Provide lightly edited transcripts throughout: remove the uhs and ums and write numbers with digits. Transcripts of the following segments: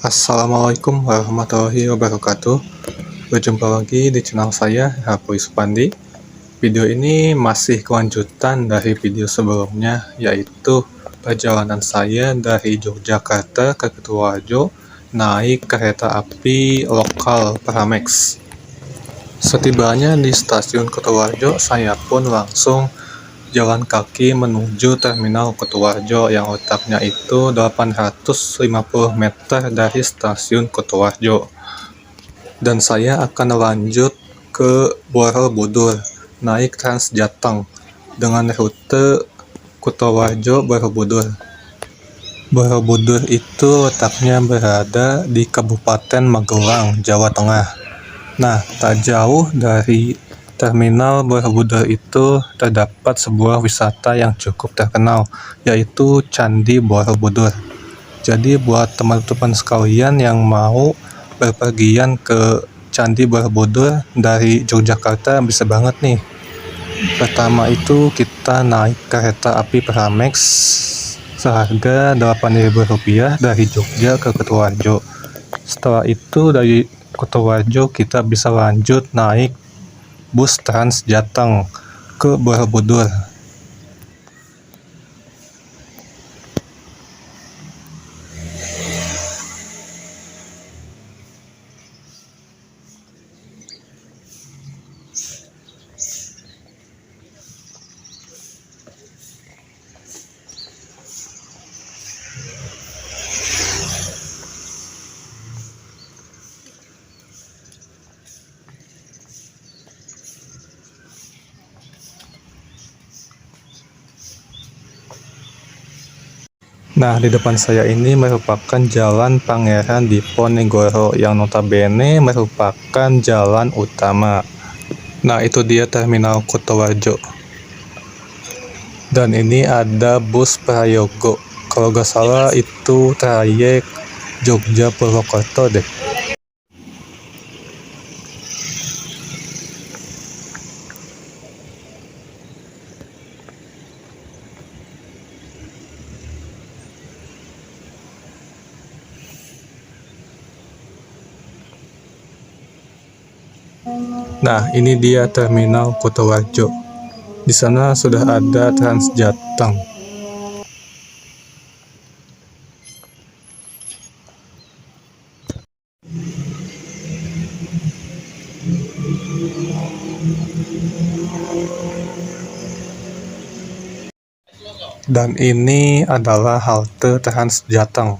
Assalamualaikum warahmatullahi wabarakatuh. Berjumpa lagi di channel saya, Hapuy Supandi. Video ini masih kelanjutan dari video sebelumnya, yaitu perjalanan saya dari Yogyakarta ke Ketuarjo naik kereta api lokal Pramex. Setibanya di stasiun Ketuarjo, saya pun langsung jalan kaki menuju terminal Ketuarjo yang letaknya itu 850 meter dari stasiun Ketuarjo. Dan saya akan lanjut ke Borobudur, naik Transjateng dengan rute Ketuarjo Borobudur. Borobudur itu letaknya berada di Kabupaten Magelang, Jawa Tengah. Nah, tak jauh dari terminal Borobudur itu terdapat sebuah wisata yang cukup terkenal, yaitu Candi Borobudur. Jadi buat teman-teman sekalian yang mau berpergian ke Candi Borobudur dari Yogyakarta bisa banget nih. Pertama itu kita naik kereta api Pramex seharga Rp8.000 dari Jogja ke Ketuarjo. Setelah itu dari Ketuarjo kita bisa lanjut naik bus Transjateng ke Borobudur. Nah, di depan saya ini merupakan Jalan Pangeran Diponegoro yang notabene merupakan jalan utama. Nah, itu dia terminal Ketuarjo. Dan ini ada bus Prayogo. Kalau gak salah itu trayek Jogja Purwokerto deh. Nah, ini dia terminal Ketuarjo. Di sana sudah ada Transjateng. Dan ini adalah halte Transjateng.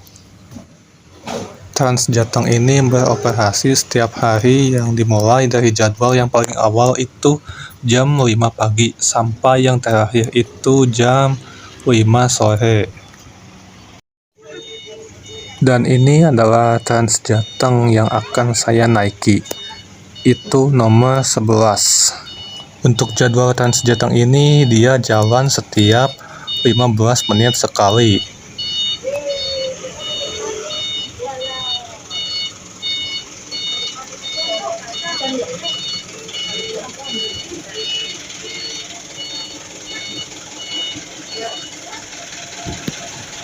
Transjateng ini beroperasi setiap hari yang dimulai dari jadwal yang paling awal itu jam 5 pagi sampai yang terakhir itu jam 5 sore. Dan ini adalah Transjateng yang akan saya naiki. Itu nomor 11. Untuk jadwal Transjateng ini dia jalan setiap 15 menit sekali.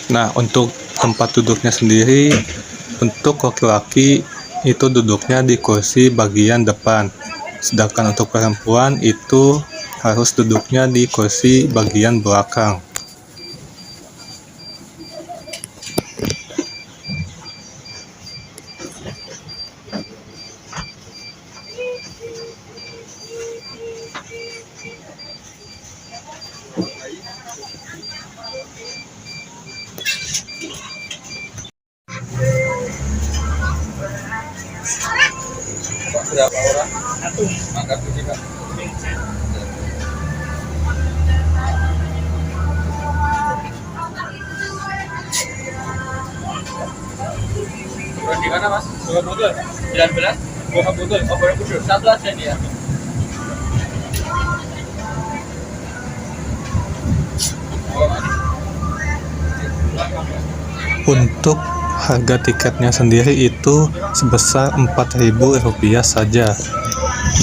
Nah, untuk tempat duduknya sendiri, untuk laki-laki itu duduknya di kursi bagian depan, sedangkan untuk perempuan itu harus duduknya di kursi bagian belakang. Berapa orang? Satu. Angkat kursi, Kak. Turun di mana, Mas? Borobudur. 19. Borobudur. Oh, Borobudur. Satu aja dia. Untuk harga tiketnya sendiri itu sebesar Rp4.000 saja.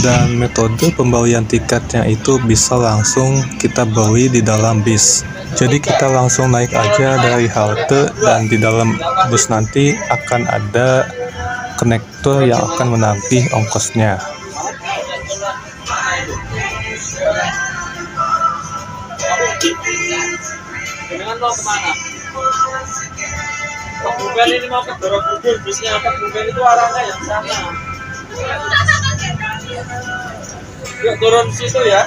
Dan metode pembelian tiketnya itu bisa langsung kita beli di dalam bis. Jadi kita langsung naik aja dari halte, dan di dalam bus nanti akan ada konektor yang akan menagih ongkosnya. Dengan mau kemana? Kebumen ini mau ke Borobudur, busnya Kebumen itu arahnya yang sana. Yuk turun situ ya.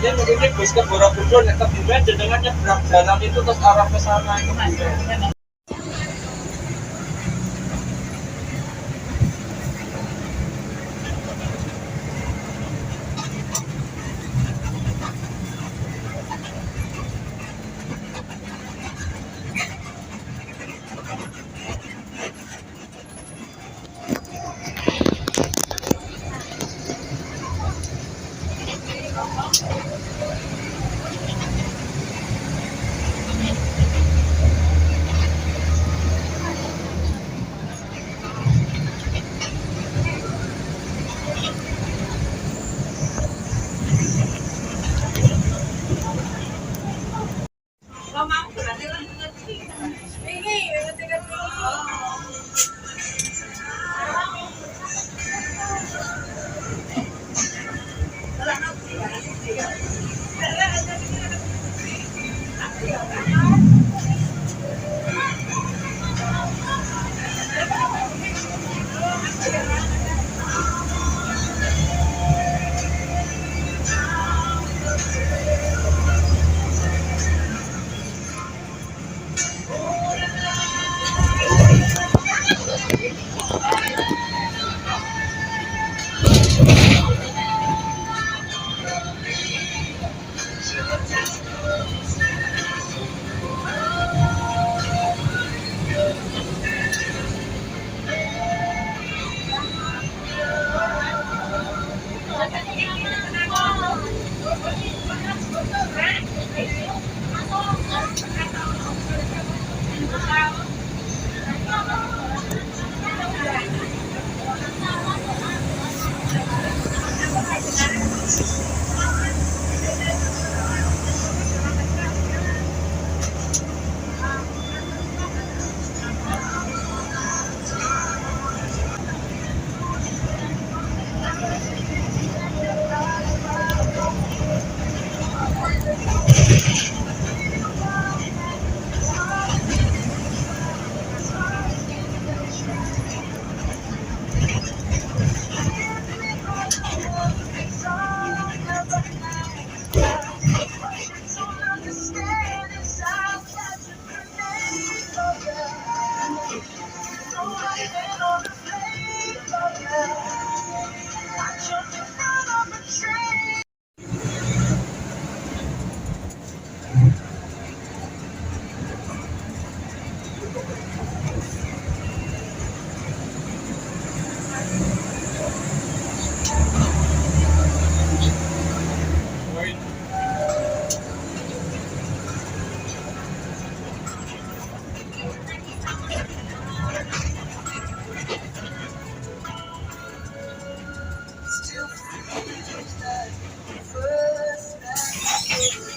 Ini mungkin bus ke Borobudur, ke Kebumen, jenengan nyebrang jalan itu terus arah ke sana itu.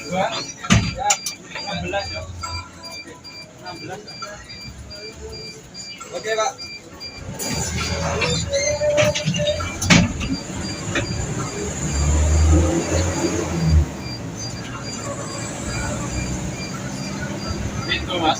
Dua, ya, 16 ya. 16. Oke, Pak. Itu, Mas.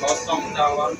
Kosong dalam.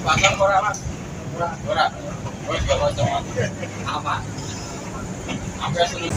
Pasang murah mas, murah. Gue juga pasang mas. Apa? Sampai seluruh.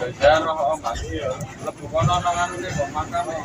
Jajarah kok Mas. Lebu kono nang anune kok makame.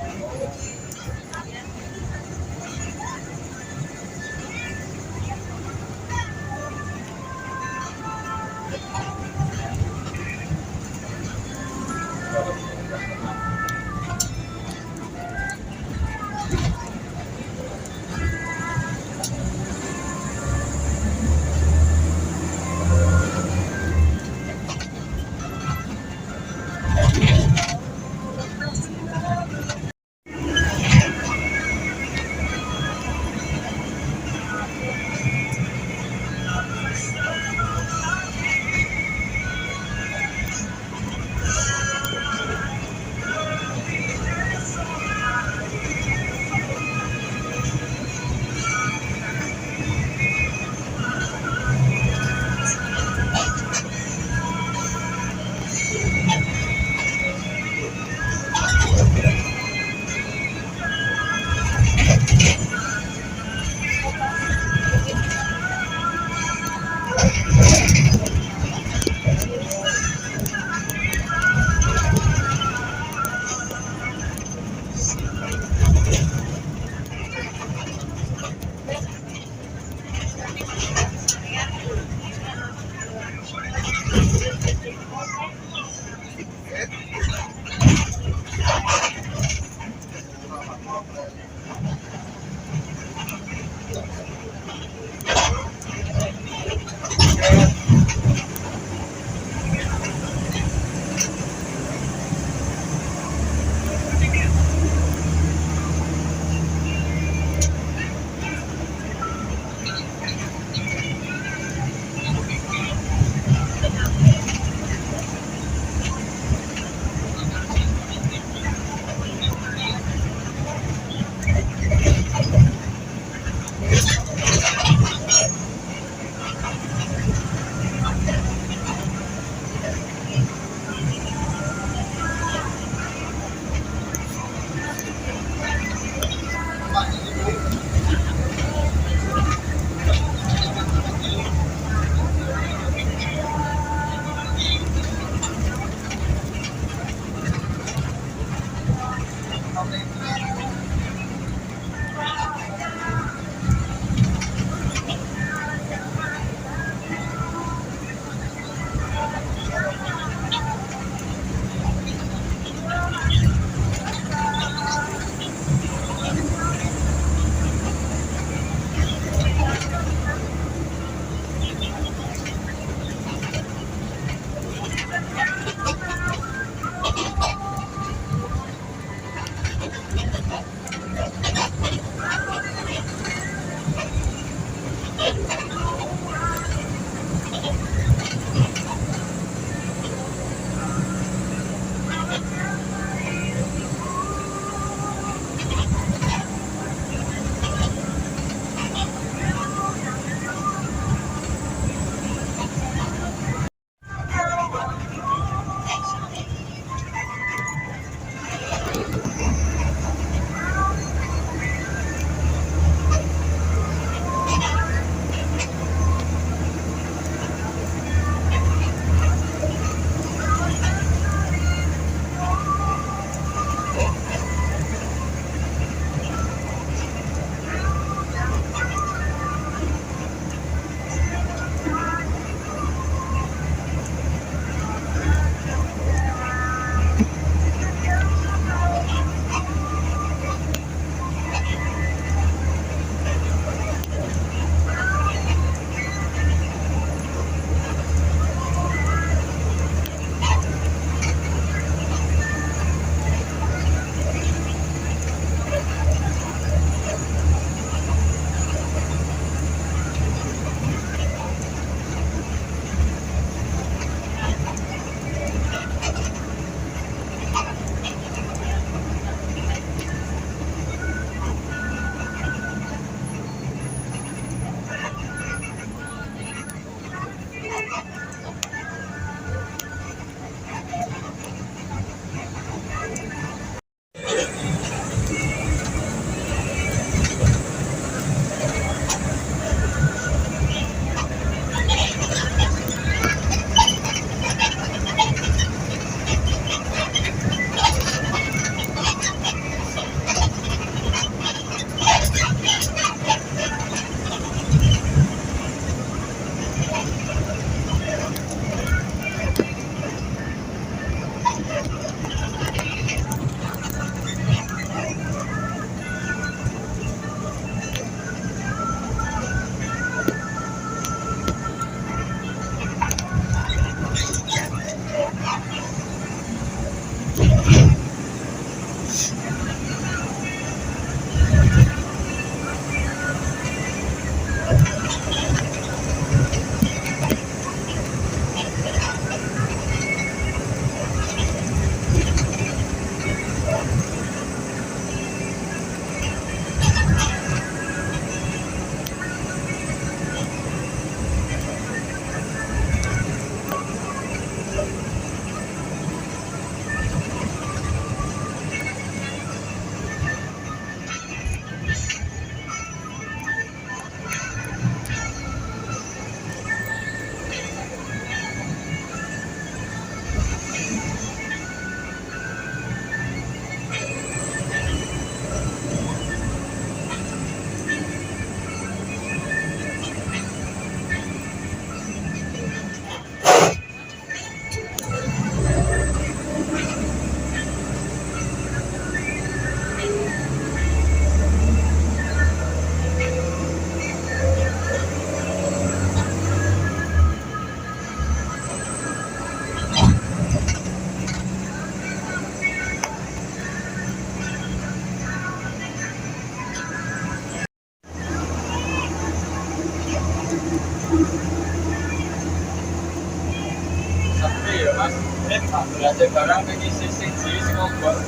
sekarang ini sistem sisi ngobrol.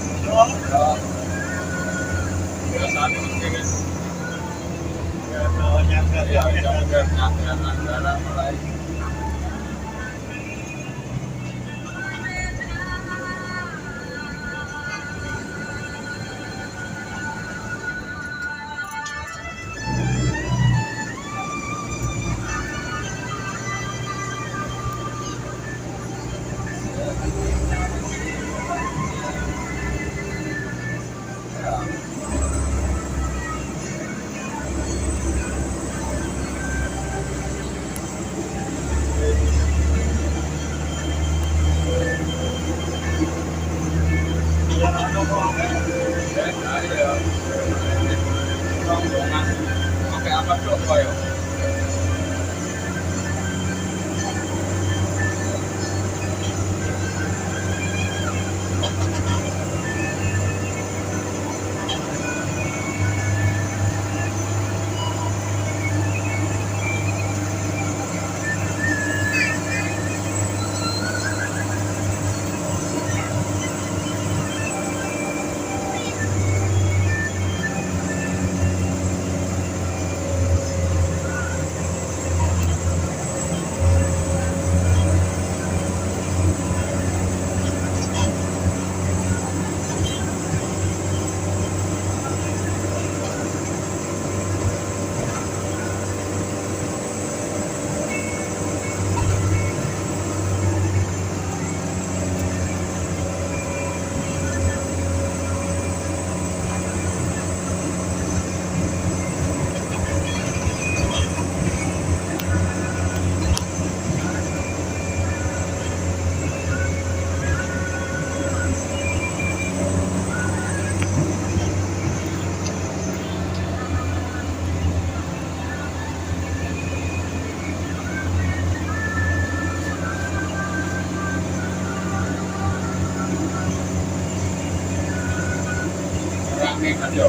Ya, saat ini mungkin ya, jangan antara mulai. Pakai apa tuh, Pak? Rame kan yo.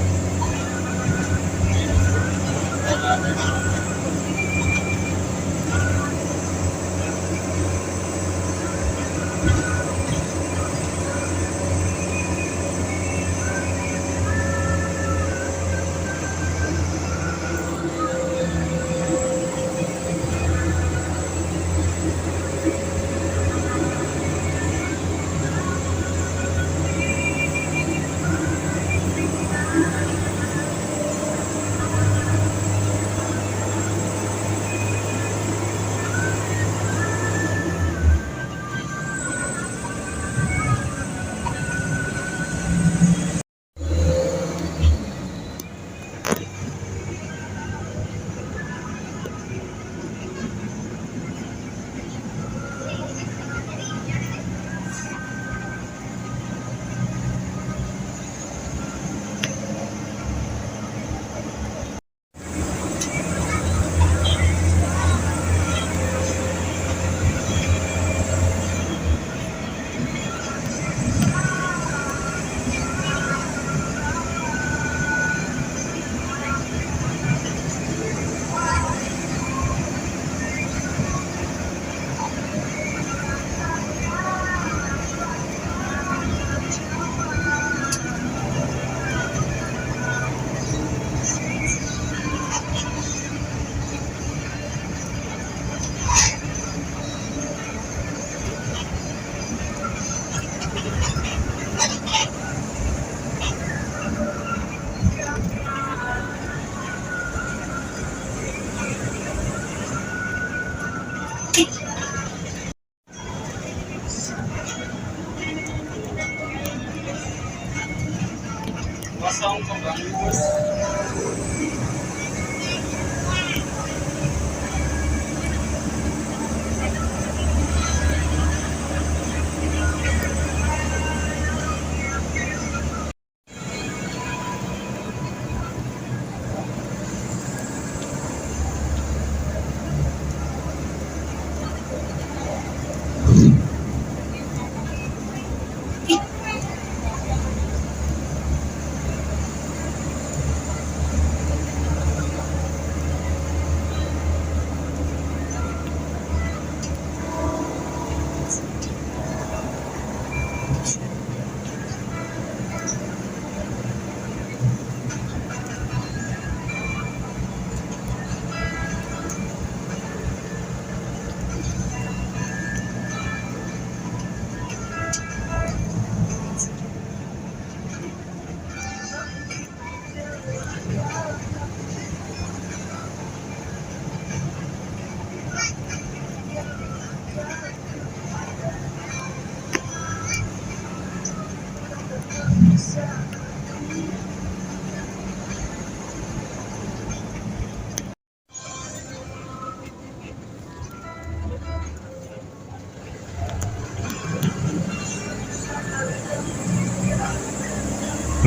Kosong kembali.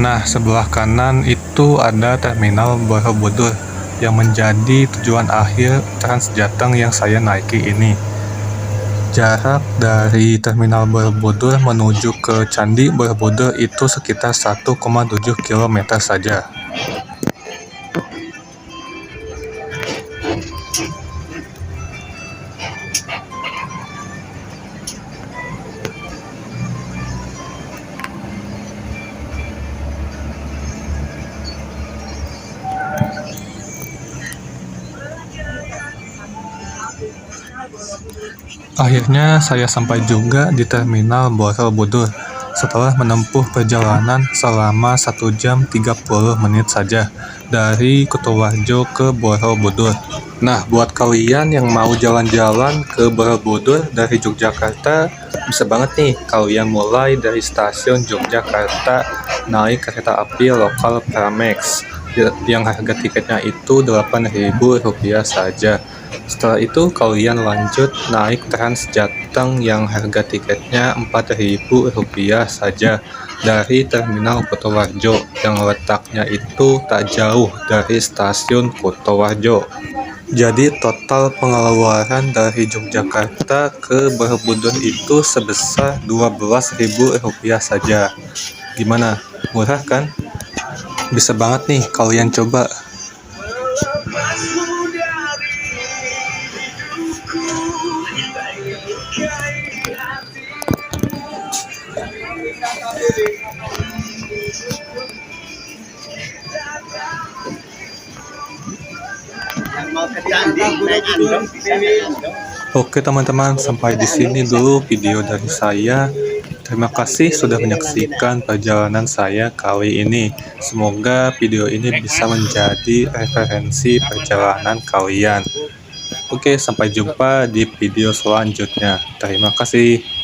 Nah, sebelah kanan itu ada terminal Borobudur yang menjadi tujuan akhir Transjateng yang saya naiki ini. Jarak dari terminal Borobudur menuju ke Candi Borobudur itu sekitar 1,7 km saja. Akhirnya saya sampai juga di terminal Borobudur setelah menempuh perjalanan selama 1 jam 30 menit saja dari Kutowarjo ke Borobudur. Nah, buat kalian yang mau jalan-jalan ke Borobudur dari Yogyakarta, bisa banget nih kalian mulai dari stasiun Yogyakarta naik kereta api lokal Pramex yang harga tiketnya itu Rp8.000 saja. Setelah itu kalian lanjut naik Transjateng yang harga tiketnya Rp4.000 saja dari Terminal Kutowarjo yang letaknya itu tak jauh dari stasiun Kutowarjo. Jadi total pengeluaran dari Yogyakarta ke Borobudur itu sebesar Rp12.000 saja. Gimana? Murah kan? Bisa banget nih kalian coba. Oke teman-teman, sampai di sini dulu video dari saya. Terima kasih sudah menyaksikan perjalanan saya kali ini. Semoga video ini bisa menjadi referensi perjalanan kalian. Oke, sampai jumpa di video selanjutnya. Terima kasih.